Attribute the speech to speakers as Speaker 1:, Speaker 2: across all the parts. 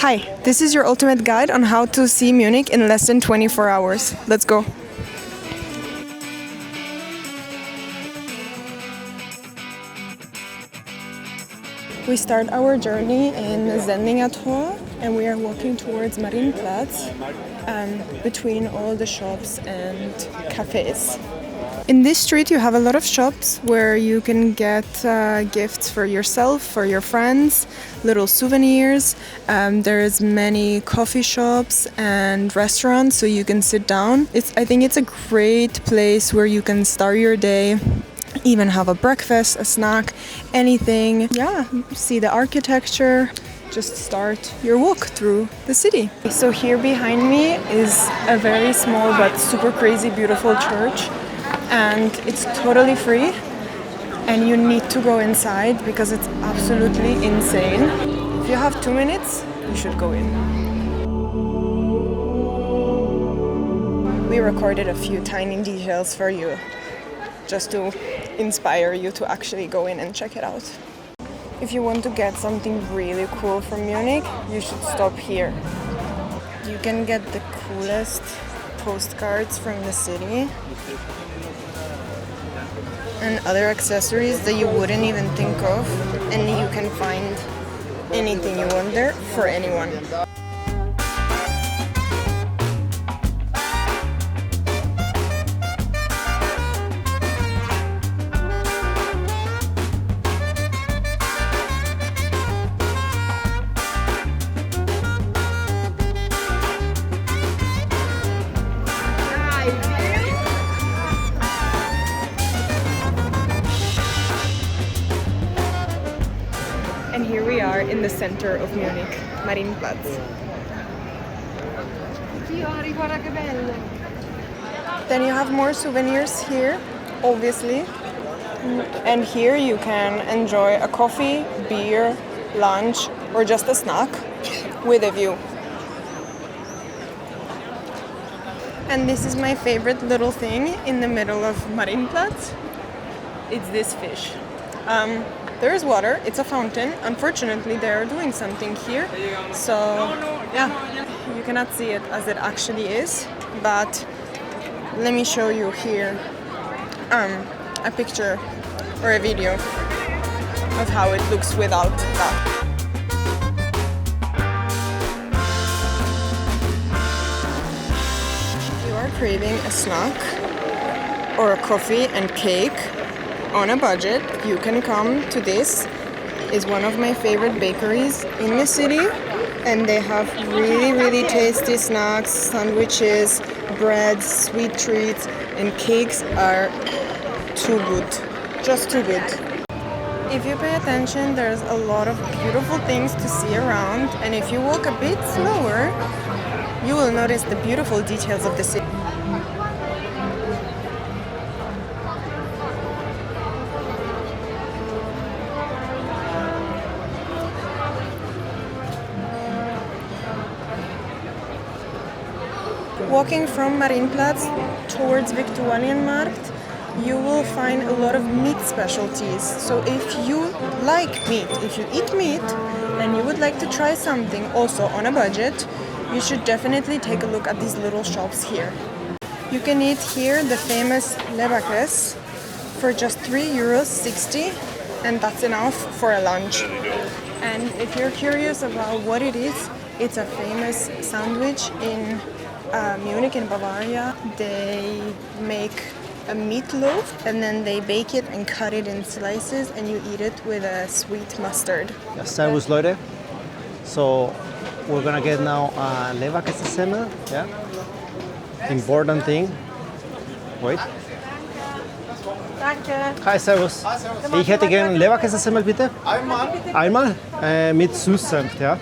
Speaker 1: Hi, this is your ultimate guide on how to see Munich in less than 24 hours. Let's go. We start our journey in Sendlinger and we are walking towards Marienplatz between all the shops and cafes. In this street you have a lot of shops where you can get gifts for yourself, for your friends, little souvenirs. There's many coffee shops and restaurants so you can sit down. I think it's a great place where you can start your day, even have a breakfast, a snack, anything. Yeah, see the architecture. Just start your walk through the city. So here behind me is a very small but super crazy beautiful church. And it's totally free and you need to go inside because it's absolutely insane. If you have 2 minutes, you should go in. We recorded a few tiny details for you just to inspire you to actually go in and check it out. If you want to get something really cool from Munich, you should stop here. You can get the coolest postcards from the city and other accessories that you wouldn't even think of, and you can find anything you want there for anyone. And here we are in the center of Munich, Marienplatz. Then you have more souvenirs here, obviously. And here you can enjoy a coffee, beer, lunch, or just a snack with a view. And this is my favorite little thing in the middle of Marienplatz. It's this fish. There is water, it's a fountain. Unfortunately, they are doing something here. So, yeah, you cannot see it as it actually is. But let me show you here a picture or a video of how it looks without that. If you are craving a snack or a coffee and cake, on a budget, you can come to this. It's one of my favorite bakeries in the city, and they have really tasty snacks, sandwiches, breads, sweet treats, and cakes are too good, just too good. If you pay attention, there's a lot of beautiful things to see around, and if you walk a bit slower, you will notice the beautiful details of the city. Walking from Marienplatz towards Viktualienmarkt, you will find a lot of meat specialties. So if you like meat, if you eat meat, and you would like to try something also on a budget, you should definitely take a look at these little shops here. You can eat here the famous leberkäse for just €3.60, and that's enough for a lunch. And if you're curious about what it is, it's a famous sandwich in Munich in Bavaria. They make a meatloaf and then they bake it and cut it in slices and you eat it with a sweet mustard.
Speaker 2: Ja, servus Leute. So we're gonna get now a Leberkäse-Semmel. Yeah. Important thing. Wait.
Speaker 1: Danke.
Speaker 2: Hi, servus. Ich hätte gerne Leberkäse-Semmel bitte. Einmal mit Süßsenf, ja.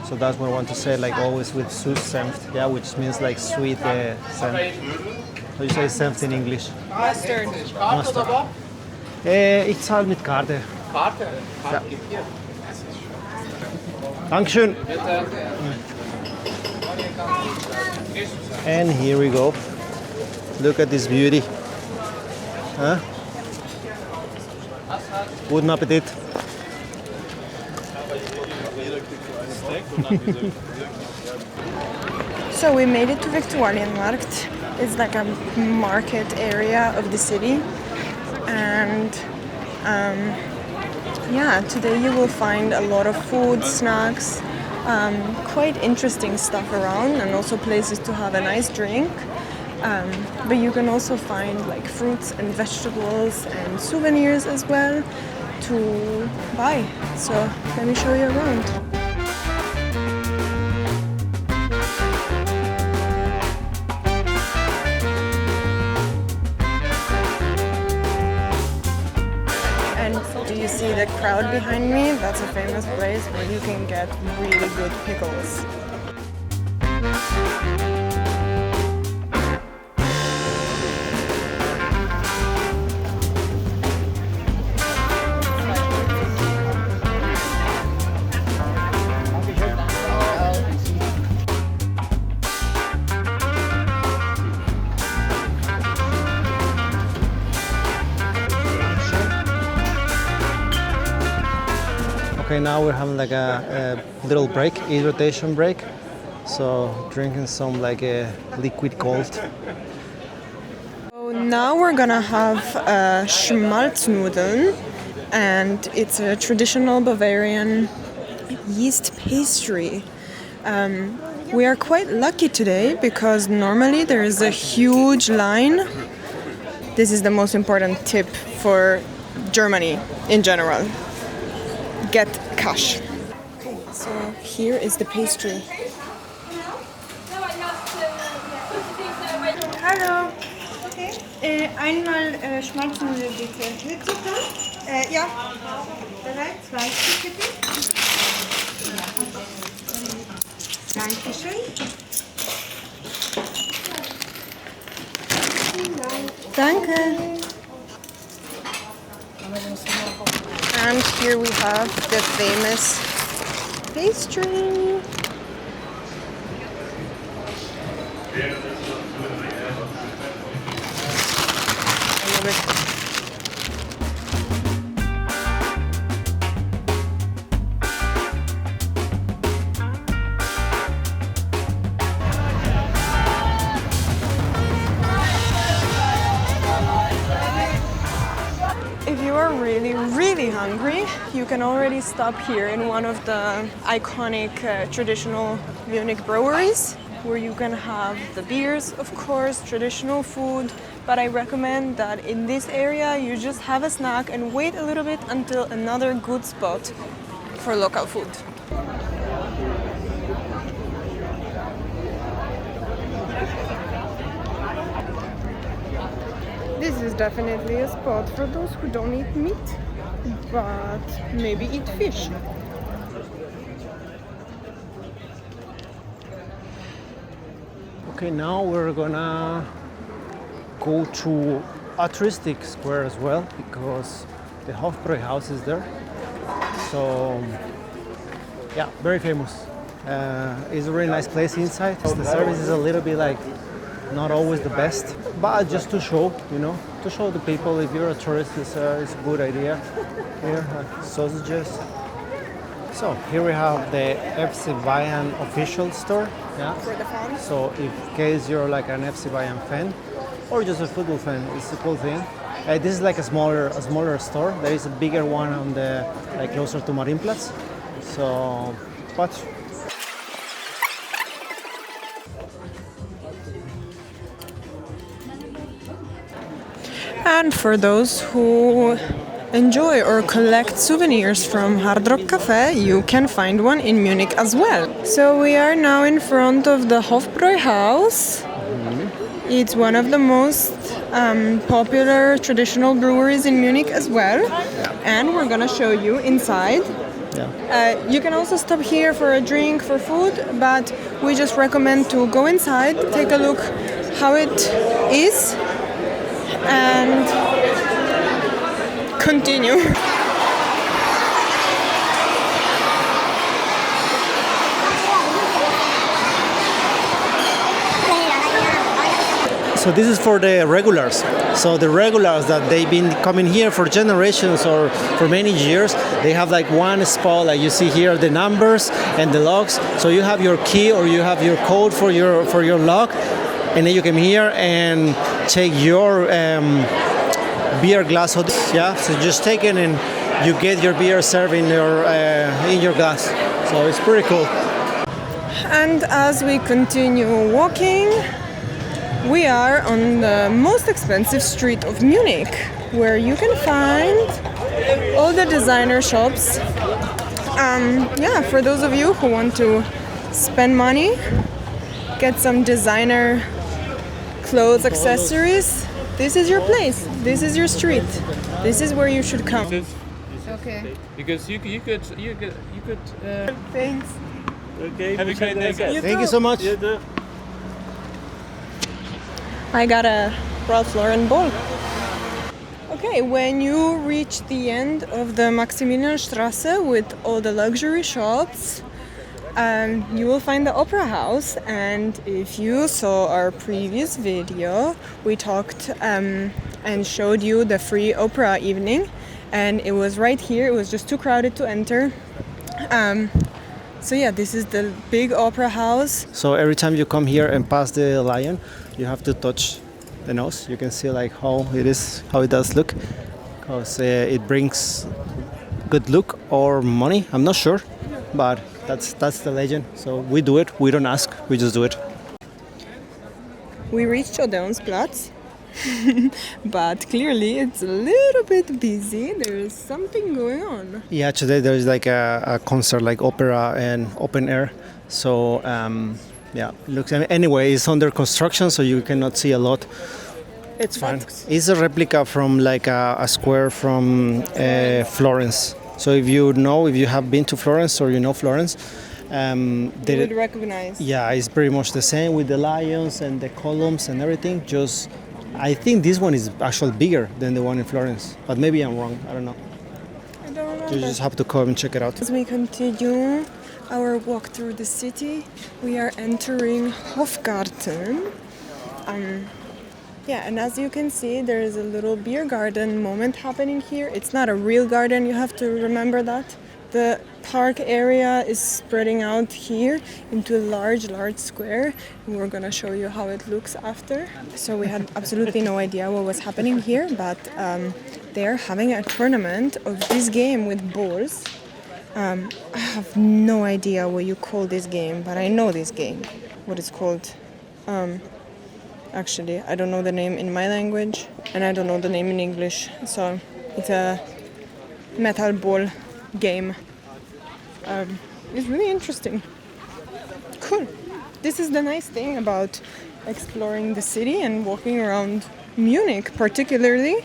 Speaker 2: So that's what I want to say, like always with Süßsenf, yeah, which means like sweet senf. How do you say senf in English?
Speaker 1: Mustard.
Speaker 2: Mustard. Ich zahle mit Karte.
Speaker 3: Karte?
Speaker 2: Ja. Dankeschön. And here we go. Look at this beauty. Huh? Guten Appetit.
Speaker 1: So we made it to Viktualienmarkt. It's like a market area of the city. And yeah, today you will find a lot of food, snacks, quite interesting stuff around, and also places to have a nice drink. But you can also find like fruits and vegetables and souvenirs as well to buy. So let me show you around. Do you see the crowd behind me? That's a famous place where you can get really good pickles.
Speaker 2: Okay, now we're having like a little break, hydration break. So drinking some like a liquid gold.
Speaker 1: So now we're gonna have a Schmalznudeln, and it's a traditional Bavarian yeast pastry. We are quite lucky today because normally there is a huge line. This is the most important tip for Germany in general. Get cash. Okay, so here is the pastry.
Speaker 3: Hallo. Okay. Einmal Schmalznudeln bitte. Mit Zucker? Ja. 3, 2 Stück bitte. Dankeschön.
Speaker 1: Danke. And here we have the famous pastry. I love it. If you are really hungry, you can already stop here in one of the iconic traditional Munich breweries, where you can have the beers, of course, traditional food, but I recommend that in this area you just have a snack and wait a little bit until another good spot for local food. This is definitely a spot for those who don't eat meat, but maybe eat fish.
Speaker 2: Okay, now we're gonna go to a touristic square as well because the Hofbräuhaus is there. So yeah, very famous. It's a really nice place inside. The service is a little bit like not always the best, but just to show, you know, to show the people if you're a tourist, it's a good idea. Here, sausages. So here we have the FC Bayern official store. Yeah.
Speaker 1: For the fans.
Speaker 2: So in case you're like an FC Bayern fan or just a football fan, it's a cool thing. This is like a smaller store. There is a bigger one on the like closer to Marienplatz. So, but.
Speaker 1: And for those who enjoy or collect souvenirs from Hard Rock Cafe, you can find one in Munich as well. So we are now in front of the Hofbräuhaus. It's one of the most popular traditional breweries in Munich as well.
Speaker 2: Yeah.
Speaker 1: And we're gonna show you inside.
Speaker 2: Yeah.
Speaker 1: You can also stop here for a drink, for food, but we just recommend to go inside, take a look how it is, and continue.
Speaker 2: So this is for the regulars. So the regulars that they've been coming here for generations or for many years, they have like one spot, like you see here, the numbers and the locks. So you have your key or you have your code for your lock, and then you come here and take your beer glass. Yeah, so just take it and you get your beer served in your glass. So it's pretty cool.
Speaker 1: And as we continue walking, we are on the most expensive street of Munich, where you can find all the designer shops. For those of you who want to spend money, get some designer clothes, accessories, this is your place. This is your street. This is where you should come. Okay.
Speaker 4: Because you could.
Speaker 1: Thanks.
Speaker 4: Okay. Have a great day, guys.
Speaker 2: Thank you so much.
Speaker 1: I got a Ralph Lauren ball. Okay, when you reach the end of the Maximilianstraße with all the luxury shops, you will find the Opera House. And if you saw our previous video, we talked and showed you the free opera evening, and it was right here. It was just too crowded to enter. So yeah, this is the big Opera House.
Speaker 2: So every time you come here and pass the lion, you have to touch the nose. You can see like how it does look, because it brings good look or money. I'm not sure, but that's the legend. So we do it. We don't ask. We just do it.
Speaker 1: We reached Odeonsplatz, but clearly it's a little bit busy. There is something going on.
Speaker 2: Yeah, today there is like a concert, like opera and open air. So yeah, looks. Anyway, it's under construction, so you cannot see a lot. It's fine. It's a replica from like a square from Florence. So if you have been to Florence or you know Florence,
Speaker 1: you would recognize.
Speaker 2: Yeah, it's pretty much the same with the lions and the columns and everything. Just, I think this one is actually bigger than the one in Florence, but maybe I'm wrong. I don't know.
Speaker 1: I don't know.
Speaker 2: You just have to come and check it out.
Speaker 1: As we continue our walk through the city, we are entering Hofgarten. And as you can see, there is a little beer garden moment happening here. It's not a real garden, you have to remember that. The park area is spreading out here into a large square. And we're gonna show you how it looks after. So we had absolutely no idea what was happening here, but they're having a tournament of this game with balls. I have no idea what you call this game, but I know this game, what it's called. Actually, I don't know the name in my language, and I don't know the name in English. So it's a metal ball game. It's really interesting. Cool. This is the nice thing about exploring the city and walking around Munich, particularly.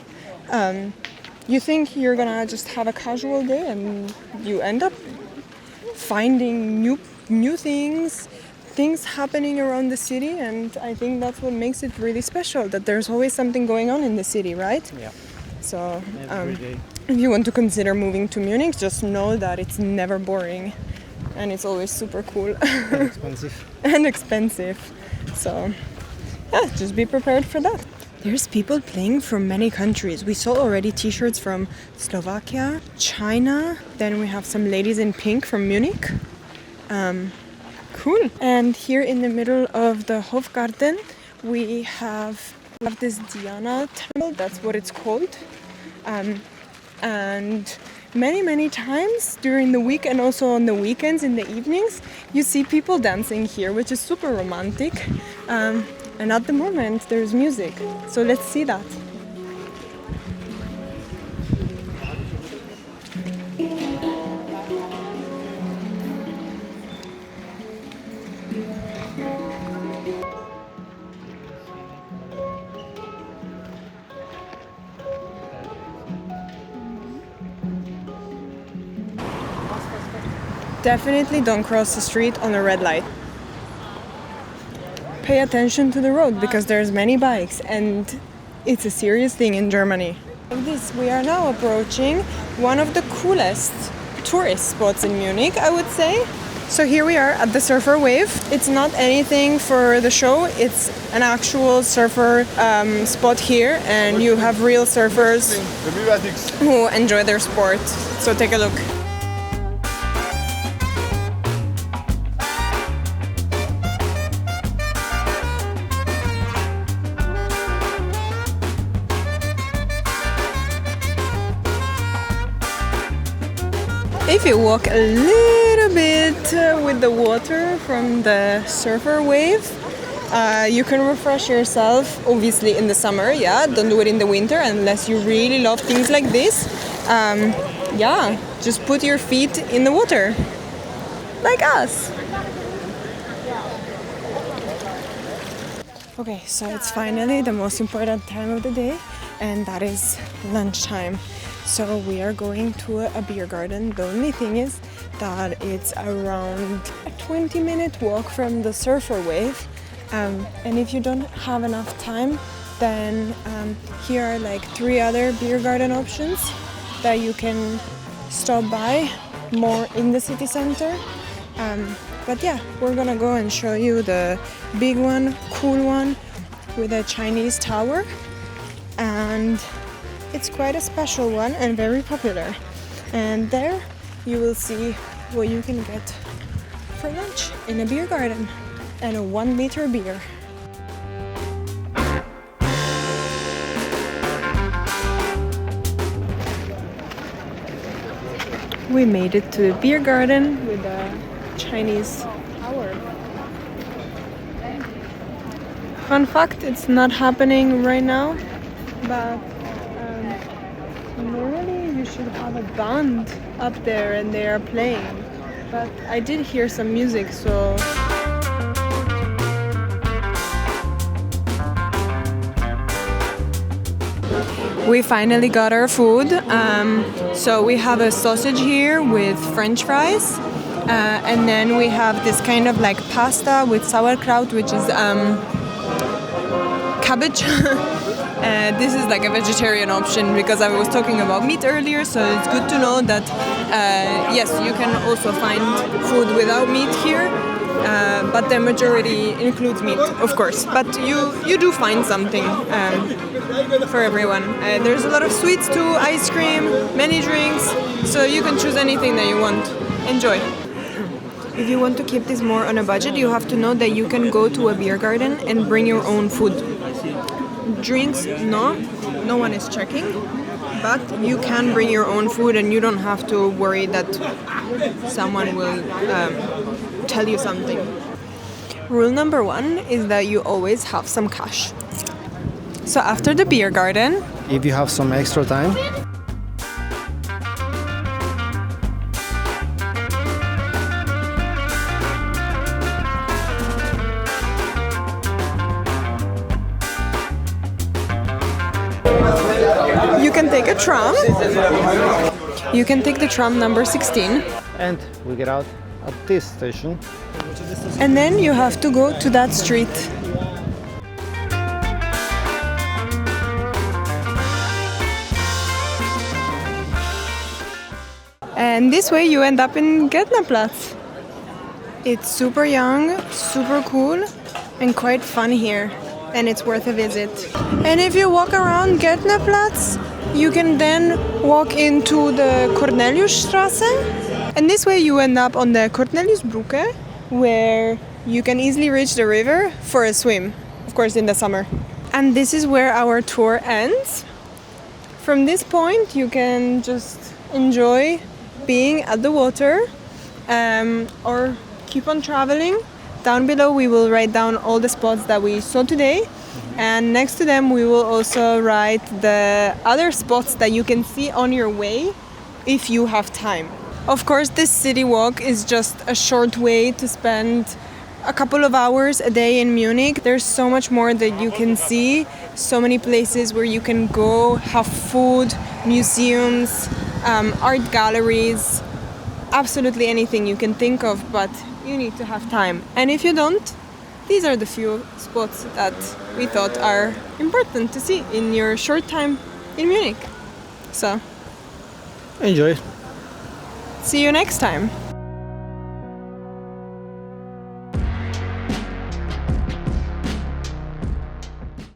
Speaker 1: You think you're gonna just have a casual day, and you end up finding new things happening around the city, and I think that's what makes it really special, that there's always something going on in the city, right?
Speaker 2: Yeah.
Speaker 1: So if you want to consider moving to Munich, just know that it's never boring and it's always super cool.
Speaker 2: And expensive.
Speaker 1: And expensive. So yeah, just be prepared for that. There's people playing from many countries. We saw already t-shirts from Slovakia, China, then we have some ladies in pink from Munich. Cool. And here in the middle of the Hofgarten, we have this Diana temple, that's what it's called. And many times during the week and also on the weekends in the evenings, you see people dancing here, which is super romantic. And at the moment, there's music. So let's see that. Definitely don't cross the street on a red light. Pay attention to the road because there's many bikes and it's a serious thing in Germany. We are now approaching one of the coolest tourist spots in Munich, I would say. So here we are at the surfer wave. It's not anything for the show, it's an actual surfer spot here, and you have real surfers who enjoy their sport. So take a look. If you walk a little bit with the water from the surfer wave, you can refresh yourself, obviously in the summer, yeah, don't do it in the winter unless you really love things like this. Yeah, just put your feet in the water, like us. Okay, so it's finally the most important time of the day, and that is lunchtime. So we are going to a beer garden. The only thing is that it's around a 20-minute walk from the surfer wave. And if you don't have enough time, then here are like 3 other beer garden options that you can stop by more in the city center. But yeah, we're gonna go and show you the big one, cool one with a Chinese tower. And it's quite a special one and very popular. And there you will see what you can get for lunch in a beer garden and a 1-liter beer. We made it to the beer garden with a Chinese tower. Fun fact, it's not happening right now, but normally you should have a band up there and they are playing. But I did hear some music, so... We finally got our food. So we have a sausage here with French fries. And then we have this kind of like pasta with sauerkraut, which is cabbage. This is like a vegetarian option because I was talking about meat earlier, so it's good to know that yes, you can also find food without meat here, but the majority includes meat, of course. But you do find something for everyone. There's a lot of sweets too, ice cream, many drinks, so you can choose anything that you want. Enjoy. If you want to keep this more on a budget, you have to know that you can go to a beer garden and bring your own food. Drinks, no one is checking, but you can bring your own food and you don't have to worry that someone will tell you something. Rule number 1 is that you always have some cash. So after the beer garden,
Speaker 2: If you have some extra time,
Speaker 1: you can take a tram. You can take the tram number 16.
Speaker 2: and we get out at this station.
Speaker 1: And then you have to go to that street. And this way you end up in Gärtnerplatz. It's super young, super cool, and quite fun here. And it's worth a visit. And if you walk around Gärtnerplatz, you can then walk into the Corneliusstraße. And this way you end up on the Corneliusbrücke, where you can easily reach the river for a swim, of course in the summer. And this is where our tour ends. From this point you can just enjoy being at the water or keep on traveling. Down below we will write down all the spots that we saw today, and next to them we will also write the other spots that you can see on your way if you have time. Of course, this city walk is just a short way to spend a couple of hours a day in Munich. There's so much more that you can see, so many places where you can go, have food, museums, art galleries, absolutely anything you can think of, but you need to have time. And if you don't, these are the few spots that we thought are important to see in your short time in Munich. So,
Speaker 2: Enjoy.
Speaker 1: see you next time.